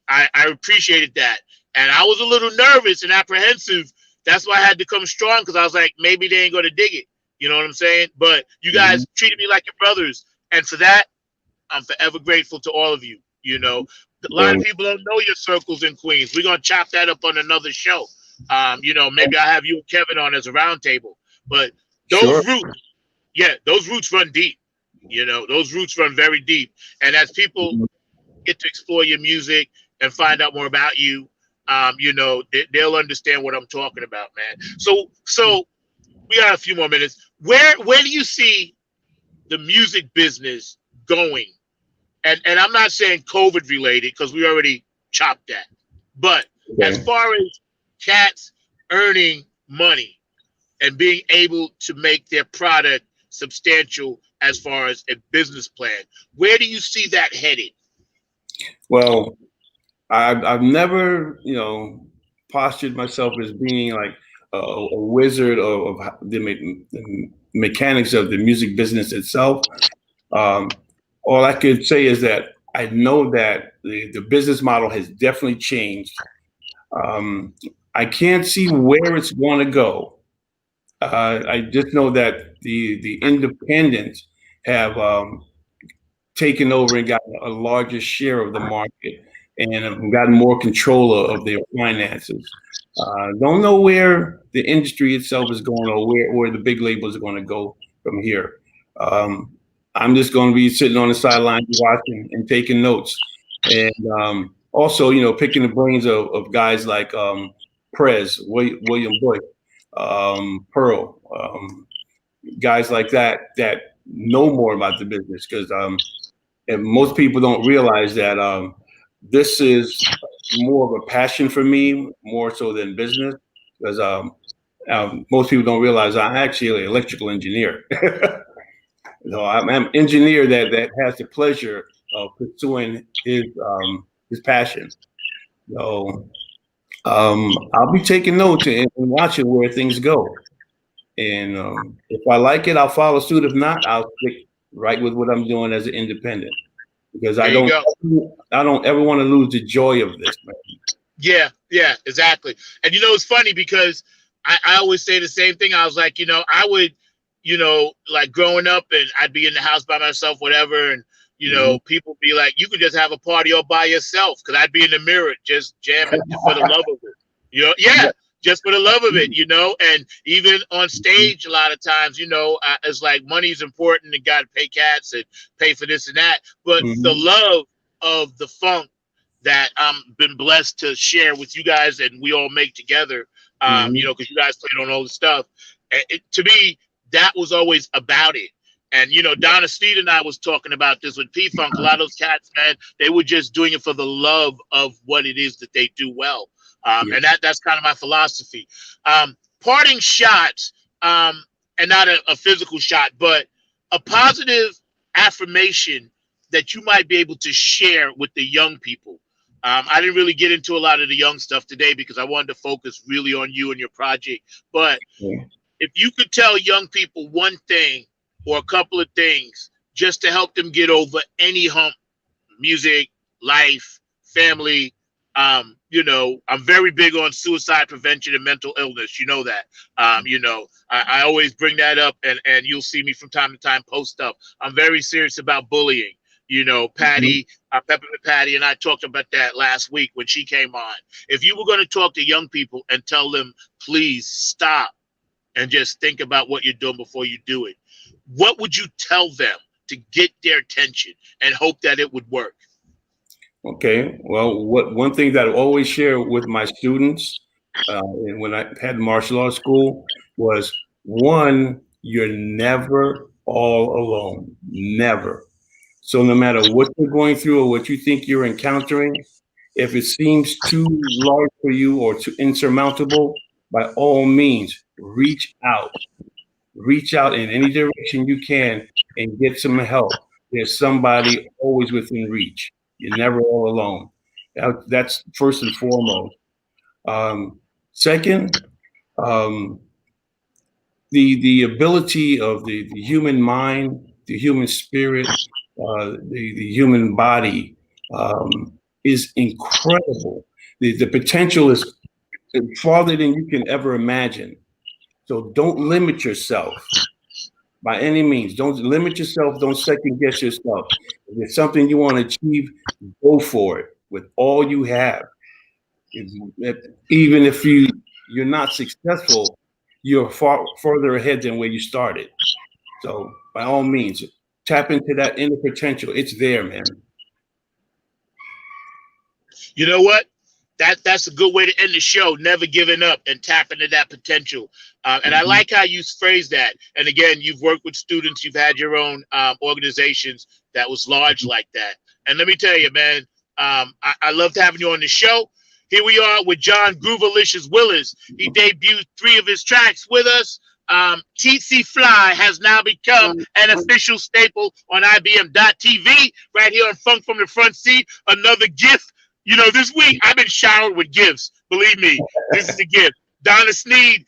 I appreciated that. And I was a little nervous and apprehensive. That's why I had to come strong, because I was like, maybe they ain't going to dig it. You know what I'm saying? But you guys treated me like your brothers. And for that, I'm forever grateful to all of you, A lot of people don't know your circles in Queens. We're gonna chop that up on another show. Maybe I'll have you and Kevin on as a roundtable. But those roots run deep. Those roots run very deep. And as people get to explore your music and find out more about you, they'll understand what I'm talking about, man. So we got a few more minutes. Where do you see the music business going? And I'm not saying COVID related, because we already chopped that. But as far as cats earning money and being able to make their product substantial as far as a business plan, where do you see that headed? Well, I've never, postured myself as being like a wizard of the mechanics of the music business itself. All I could say is that I know that the business model has definitely changed. I can't see where it's going to go. I just know that the independents have taken over and gotten a larger share of the market and have gotten more control of their finances. Don't know where the industry itself is going or where the big labels are going to go from here. Um, I'm just going to be sitting on the sidelines watching and taking notes. And also, picking the brains of guys like Prez, William Bush, Pearl, guys like that know more about the business because and most people don't realize that this is more of a passion for me, more so than business, because most people don't realize I'm actually an electrical engineer. So I'm an engineer that has the pleasure of pursuing his passion. So I'll be taking notes and watching where things go. And if I like it, I'll follow suit. If not, I'll stick right with what I'm doing as an independent because There you go. I don't ever want to lose the joy of this, man. Yeah, exactly. And it's funny because I always say the same thing. I was like, I would, like growing up and I'd be in the house by myself, whatever. And, Mm-hmm. people be like, you could just have a party all by yourself. Cause I'd be in the mirror just jamming for the love of it. Yeah, Yeah. just for the love of it, and even on stage, a lot of times, it's like money's important and got to pay cats and pay for this and that. But the Mm-hmm. love of the funk that I'm been blessed to share with you guys and we all make together, Mm-hmm. because you guys played on all the stuff. To me, that was always about it. And Donna Steed and I was talking about this with P Funk. A lot of those cats, man, they were just doing it for the love of what it is that they do well. Yeah. And that's kind of my philosophy. Parting shots, and not a physical shot, but a positive affirmation that you might be able to share with the young people. I didn't really get into a lot of the young stuff today because I wanted to focus really on you and your project. But Yeah. if you could tell young people one thing or a couple of things just to help them get over any hump, music, life, family. I'm very big on suicide prevention and mental illness. You know that. I always bring that up, and you'll see me from time to time post up. I'm very serious about bullying. Mm-hmm. Patty, Peppermint Patty, and I talked about that last week when she came on. If you were going to talk to young people and tell them, please stop and just think about what you're doing before you do it, what would you tell them to get their attention and hope that it would work? Okay. Well, one thing that I always share with my students, and when I had martial arts school, was one: you're never all alone. Never. So no matter what you're going through or what you think you're encountering, if it seems too large for you or too insurmountable, by all means, reach out. Reach out in any direction you can and get some help. There's somebody always within reach. You're never all alone. That's first and foremost. Second, um, the ability of the human mind, the human spirit, the human body is incredible. The potential is farther than you can ever imagine. So don't limit yourself by any means. Don't limit yourself. Don't second guess yourself. If there's something you want to achieve, go for it with all you have. Even if you're not successful, you're far further ahead than where you started. So by all means, tap into that inner potential. It's there, man. You know what? That's a good way to end the show. Never giving up and tap into that potential. And I Mhm. like how you phrase that. And again, you've worked with students. You've had your own organizations that was large like that. And let me tell you, man, I loved having you on the show. Here we are with John Groovalicious Willis. He debuted 3 of his tracks with us. TC Fly has now become an official staple on IBM.TV right here on Funk from the Front Seat. Another gift. This week I've been showered with gifts. Believe me, this is a gift. Donna Sneed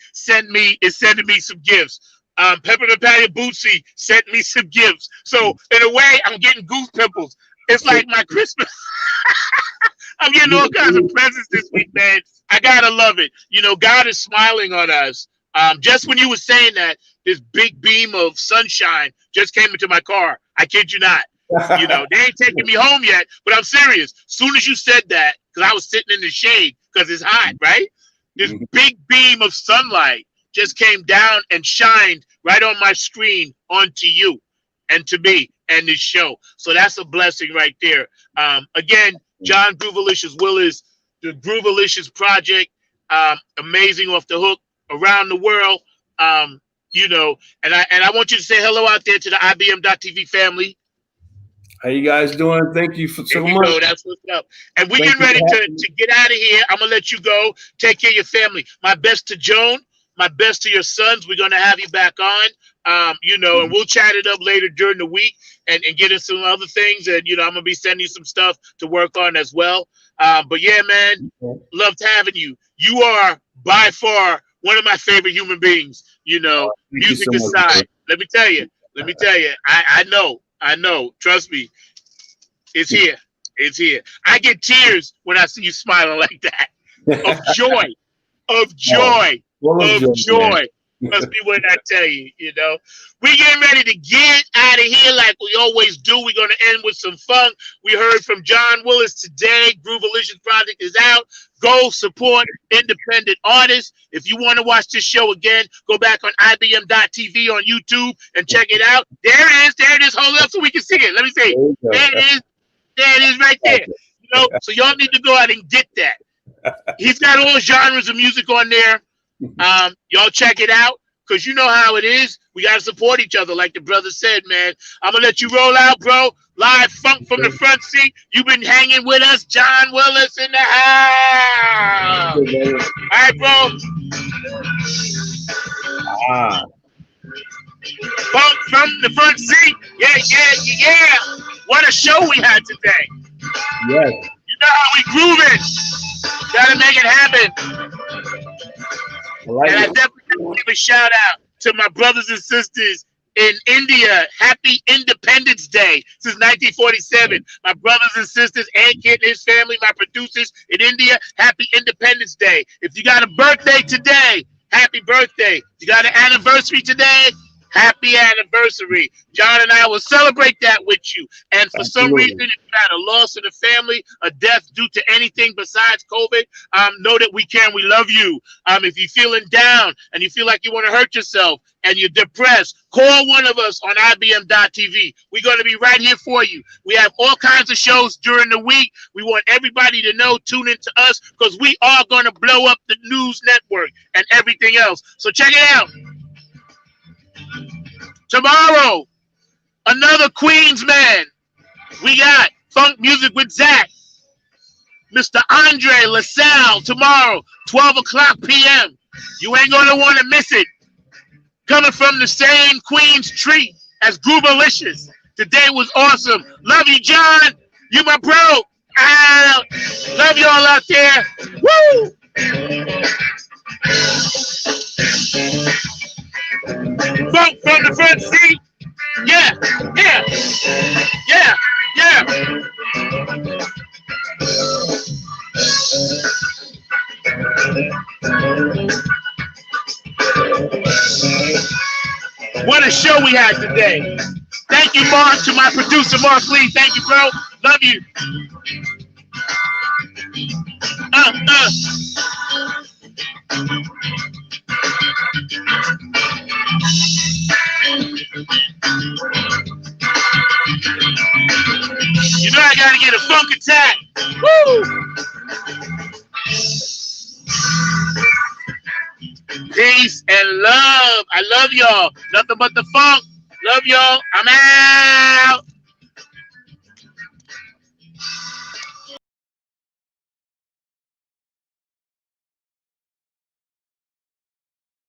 is sending me some gifts. Peppermint Patty Bootsy sent me some gifts. So in a way, I'm getting goose pimples. It's like my Christmas. I'm getting all kinds of presents this week, man. I gotta love it. God is smiling on us. Just when you were saying that, this big beam of sunshine just came into my car. I kid you not. They ain't taking me home yet, but I'm serious. Soon as you said that, because I was sitting in the shade because it's hot, right? This big beam of sunlight just came down and shined right on my screen onto you and to me and this show. So that's a blessing right there. Again, John Groovalicious Willis, the Groovalicious Project, amazing off the hook around the world. You know, and I want you to say hello out there to the IBM.TV family. How you guys doing? Thank you for so much. That's what's up. And we're getting ready to get out of here. I'm gonna let you go. Take care of your family. My best to Joan. My best to your sons. We're gonna have you back on. You know, and we'll chat it up later during the week and get into some other things. And you know, I'm gonna be sending you some stuff to work on as well. But yeah, man, loved having you. You are by far one of my favorite human beings. You know, music aside. Let me tell you. I know. Trust me. It's here. It's here. I get tears when I see you smiling like that. Of joy. Of joy. Of joy. Must be what I tell you, you know. We're getting ready to get out of here like we always do. We're going to end with some funk. We heard from John Willis today. Groovalicious Project is out. Go support independent artists. If you want to watch this show again, go back on IBM.TV on YouTube and check it out. There it is. There it is. Hold up so we can see it. Let me see. There it is. There it is right there. You know, so y'all need to go out and get that. He's got all genres of music on there. Y'all check it out because you know how it is. We got to support each other, like the brother said, man. I'm going to let you roll out, bro. Live funk from the front seat. You've been hanging with us. John Willis in the house. All right, bro. Funk from the front seat. Yeah. What a show we had today. Yes. You know how we grooving. Gotta make it happen. I definitely give a shout out to my brothers and sisters in India. Happy Independence Day since 1947. My brothers and sisters, Ankit and his family, my producers in India, happy Independence Day. If you got a birthday today, happy birthday. If you got an anniversary today, happy anniversary. John and I will celebrate that with you. And for some reason, if you had a loss in the family, a death due to anything besides COVID, know that we can. We love you. If you're feeling down and you feel like you want to hurt yourself and you're depressed, call one of us on IBM.TV. We're going to be right here for you. We have all kinds of shows during the week. We want everybody to know, tune into us, because we are going to blow up the news network and everything else. So check it out. Tomorrow, another Queens man. We got funk music with Zack. Mr. Andre LaSalle tomorrow, 12 o'clock p.m. You ain't going to want to miss it. Coming from the same Queens tree as Groovalicious. Today was awesome. Love you, John. You my bro. Love you all out there. Woo! Funk from the front seat. Yeah. What a show we had today. Thank you, Mark, to my producer, Mark Lee. Thank you, bro. Love you. You know I gotta get a funk attack. Woo! Peace and love. I love y'all. Nothing but the funk. Love y'all. I'm out.